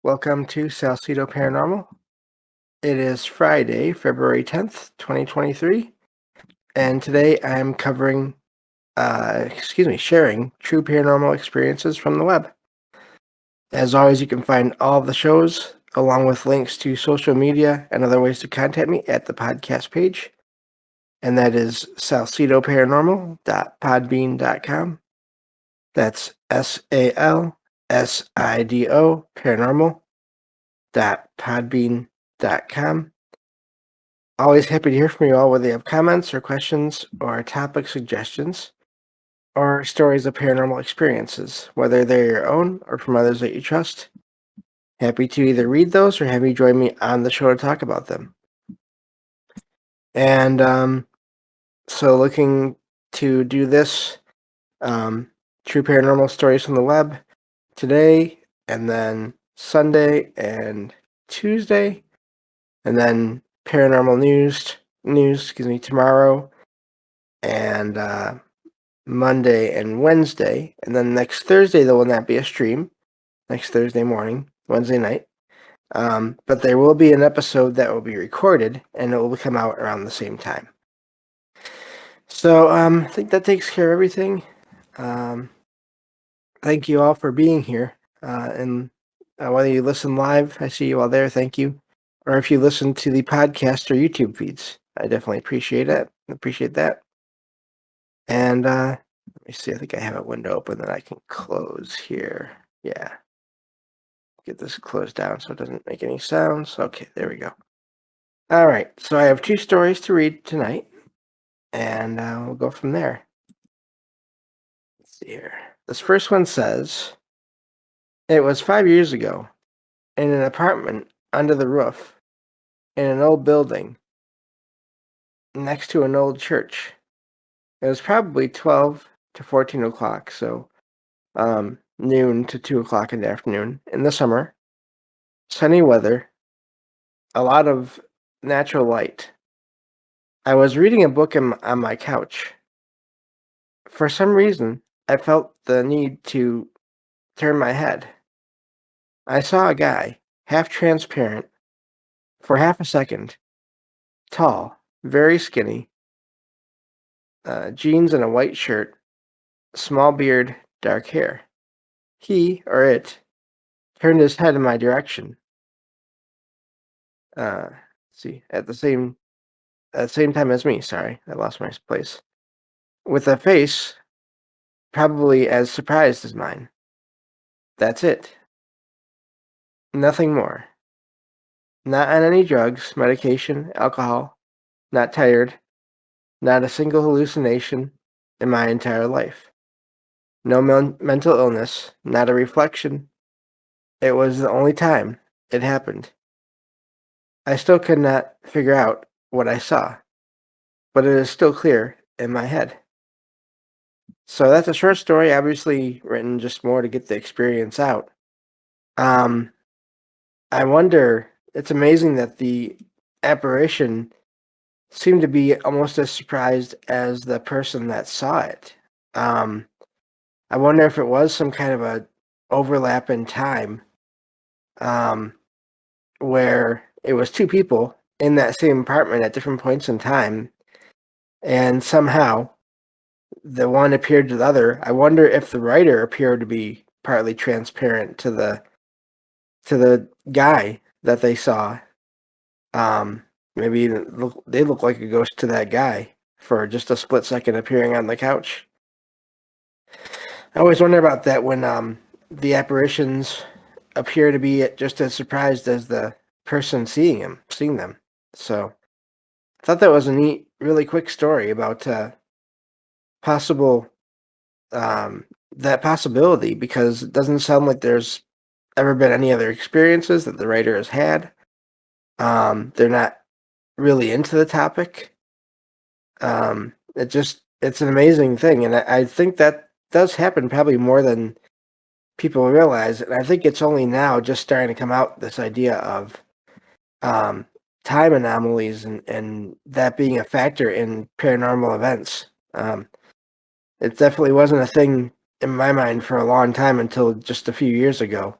Welcome to Salcedo Paranormal. It is Friday, February 10th, 2023, and today I'm sharing true paranormal experiences from the web. As always, you can find all of the shows, along with links to social media and other ways to contact me at the podcast page, and that is salcedoparanormal.podbean.com. That's SALSIDO paranormal.podbean.com. Always happy to hear from you all, whether you have comments or questions or topic suggestions or stories of paranormal experiences, whether they're your own or from others that you trust. Happy to either read those or have you join me on the show to talk about them. And so looking to do this true paranormal stories from the web today, and then Sunday and Tuesday, and then paranormal news tomorrow, and Monday and Wednesday, and then next Thursday there will not be a stream. Next Thursday morning, Wednesday night, but there will be an episode that will be recorded, and it will come out around the same time. So I think that takes care of everything. Thank you all for being here, and whether you listen live, I see you all there. Thank you. Or if you listen to the podcast or YouTube feeds, I definitely appreciate it. Appreciate that. And let me see. I think I have a window open that I can close here. Yeah. Get this closed down so it doesn't make any sounds. Okay, there we go. All right. So I have two stories to read tonight, and we'll go from there. Let's see here. This first one says, it was 5 years ago in an apartment under the roof in an old building next to an old church. It was probably 12 to 14 o'clock, so noon to 2 o'clock in the afternoon in the summer. Sunny weather, a lot of natural light. I was reading a book on my couch. For some reason, I felt the need to turn my head. I saw a guy, half transparent, for half a second, tall, very skinny, jeans and a white shirt, small beard, dark hair. He, or it, turned his head in my direction. At the same time as me. Sorry, I lost my place. With a face probably as surprised as mine. That's it. Nothing more. Not on any drugs, medication, alcohol, not tired, not a single hallucination in my entire life. No mental illness, not a reflection. It was the only time it happened. I still could not figure out what I saw, but it is still clear in my head. So that's a short story, obviously written just more to get the experience out. I wonder, it's amazing that the apparition seemed to be almost as surprised as the person that saw it. I wonder if it was some kind of a overlap in time, where it was two people in that same apartment at different points in time, and somehow the one appeared to the other. I wonder if the writer appeared to be partly transparent to the guy that they saw. Maybe they look like a ghost to that guy for just a split second appearing on the couch. I always wonder about that when the apparitions appear to be just as surprised as the person seeing them. So I thought that was a neat, really quick story about that possibility, because it doesn't sound like there's ever been any other experiences that the writer has had. They're not really into the topic. It's an amazing thing, and I think that does happen probably more than people realize. And I think it's only now just starting to come out, this idea of time anomalies and that being a factor in paranormal events. It definitely wasn't a thing in my mind for a long time until just a few years ago.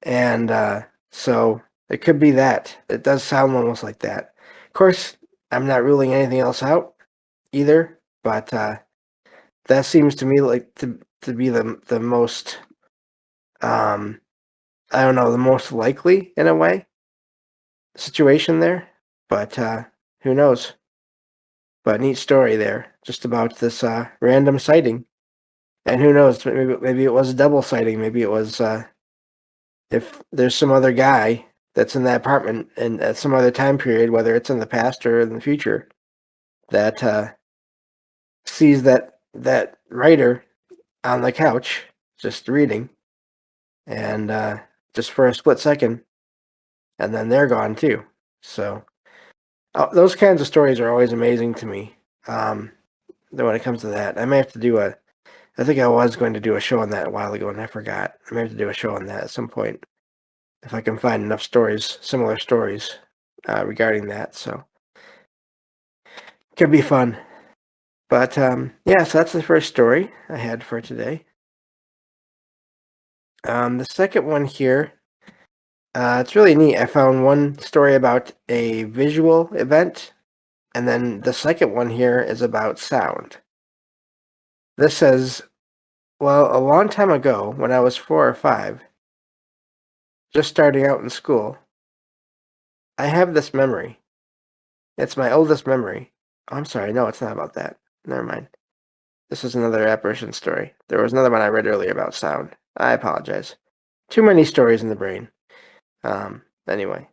And so it could be that. It does sound almost like that. Of course, I'm not ruling anything else out either, but that seems to me like to be the most I don't know, the most likely in a way situation there. But who knows? But neat story there, just about this random sighting. And who knows? Maybe it was a double sighting. Maybe it was if there's some other guy that's in that apartment and at some other time period, whether it's in the past or in the future, that sees that writer on the couch just reading, and just for a split second, and then they're gone too. So those kinds of stories are always amazing to me. When it comes to that, I may have to do a. I think I was going to do a show on that a while ago, and I forgot. I may have to do a show on that at some point if I can find enough stories, similar stories regarding that. So could be fun. But yeah, so that's the first story I had for today. The second one here, it's really neat. I found one story about a visual event, and then the second one here is about sound. This says, well, a long time ago, when I was 4 or 5, just starting out in school, I have this memory. It's my oldest memory. Oh, I'm sorry, no, it's not about that. Never mind. This is another apparition story. There was another one I read earlier about sound. I apologize. Too many stories in the brain. Anyway.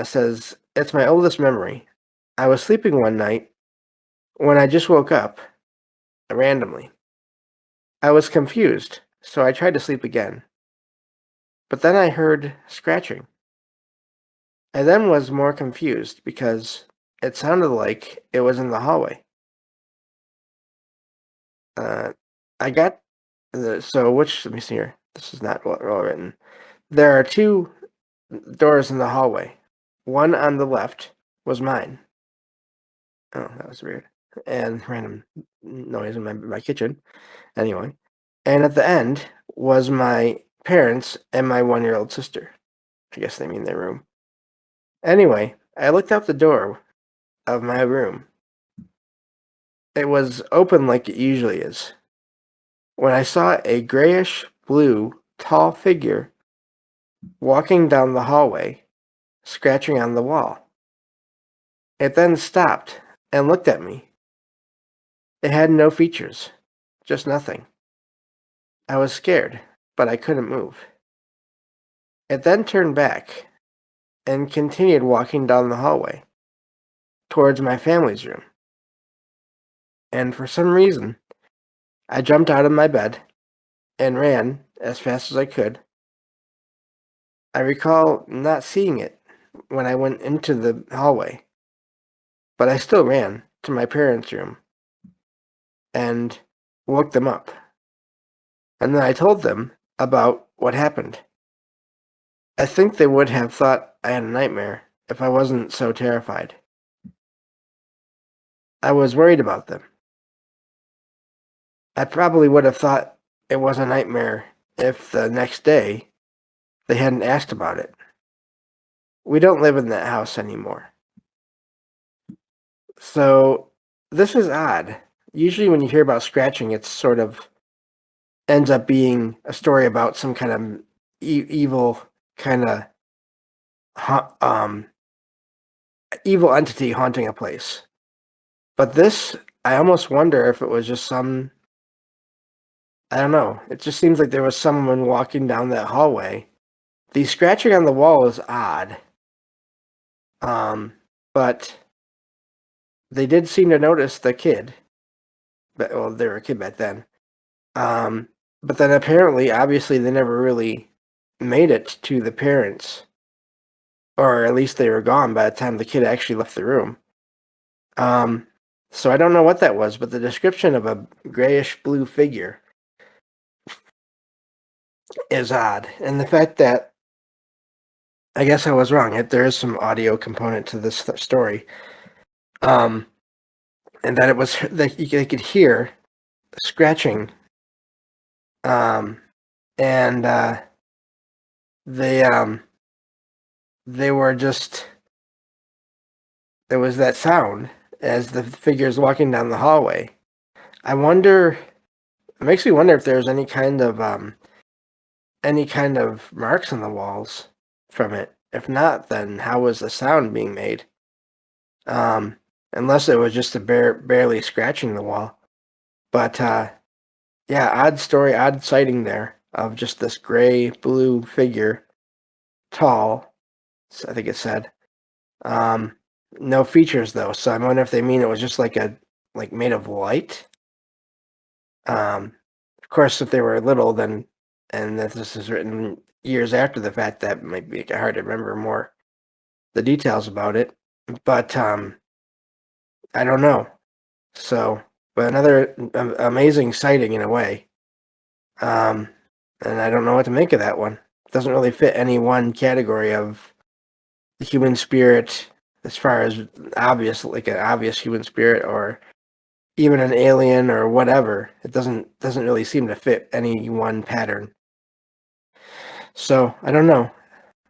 Says, it's my oldest memory. I was sleeping one night when I just woke up, randomly. I was confused, so I tried to sleep again. But then I heard scratching. I then was more confused because it sounded like it was in the hallway. I got let me see here. This is not well written. There are 2 doors in the hallway. One on the left was mine. Oh, that was weird. And random noise in my kitchen. Anyway. And at the end was my parents and my 1-year-old sister. I guess they mean their room. Anyway, I looked out the door of my room. It was open like it usually is. When I saw a grayish blue tall figure walking down the hallway, scratching on the wall. It then stopped and looked at me. It had no features, just nothing. I was scared, but I couldn't move. It then turned back and continued walking down the hallway towards my family's room. And for some reason, I jumped out of my bed and ran as fast as I could. I recall not seeing it when I went into the hallway, but I still ran to my parents' room and woke them up. And then I told them about what happened. I think they would have thought I had a nightmare if I wasn't so terrified. I was worried about them. I probably would have thought it was a nightmare if the next day they hadn't asked about it. We don't live in that house anymore. So this is odd. Usually when you hear about scratching, it's sort of ends up being a story about some kind of evil kind of evil entity haunting a place. But this, I almost wonder if it was just some, I don't know. It just seems like there was someone walking down that hallway. The scratching on the wall is odd. But they did seem to notice the kid. But, well, they were a kid back then. But then apparently, obviously, they never really made it to the parents. Or at least they were gone by the time the kid actually left the room. So I don't know what that was, but the description of a grayish blue figure is odd. And the fact that, I guess I was wrong. There is some audio component to this story. And that it was, that they could hear scratching. And they they were just there was that sound as the figures walking down the hallway. I wonder. It makes me wonder if there's any kind of marks on the walls from it. If not, then how was the sound being made? Um, Unless it was just barely scratching the wall. But yeah, odd story, odd sighting there of just this gray blue figure, tall. I think it said. Um, no features though, so I wonder if they mean it was just like made of light. Of course, if they were little, then and that this is written years after the fact, that might make it hard to remember more the details about it. But I don't know. So, but another amazing sighting in a way. Um, and I don't know what to make of that one. It doesn't really fit any one category of the human spirit as far as obvious, like an obvious human spirit or even an alien or whatever. It doesn't really seem to fit any one pattern. So I don't know.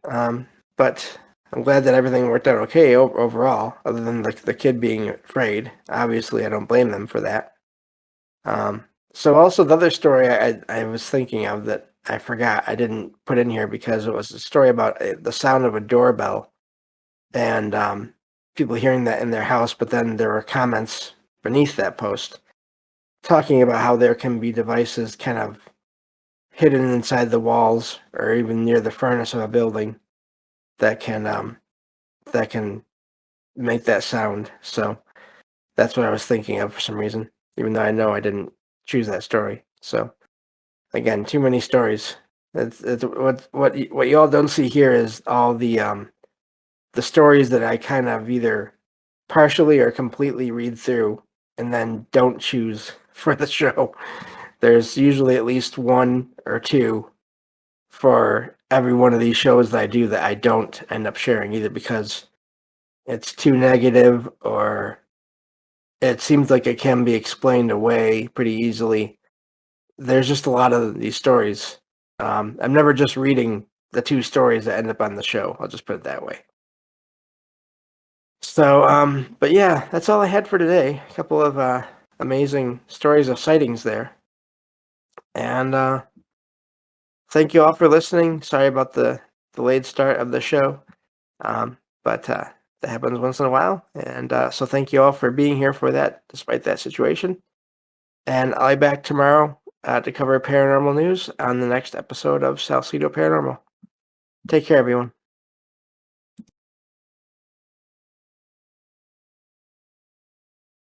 Um, but I'm glad that everything worked out okay overall, other than the kid being afraid. Obviously, I don't blame them for that. Um, so also the other story I was thinking of that I forgot I didn't put in here because it was a story about the sound of a doorbell and people hearing that in their house, but then there were comments beneath that post talking about how there can be devices kind of hidden inside the walls or even near the furnace of a building that can make that sound. So that's what I was thinking of for some reason, even though I know I didn't choose that story. So again, too many stories. It's what you all don't see here is all the stories that I kind of either partially or completely read through and then don't choose for the show. There's usually at least one or two for every one of these shows that I do that I don't end up sharing either because it's too negative or it seems like it can be explained away pretty easily. There's just a lot of these stories. I'm never just reading the two stories that end up on the show. I'll just put it that way. So, but yeah, that's all I had for today. A couple of amazing stories of sightings there. And thank you all for listening. Sorry about the delayed start of the show. But that happens once in a while. And so thank you all for being here for that, despite that situation. And I'll be back tomorrow to cover paranormal news on the next episode of Salcedo Paranormal. Take care, everyone.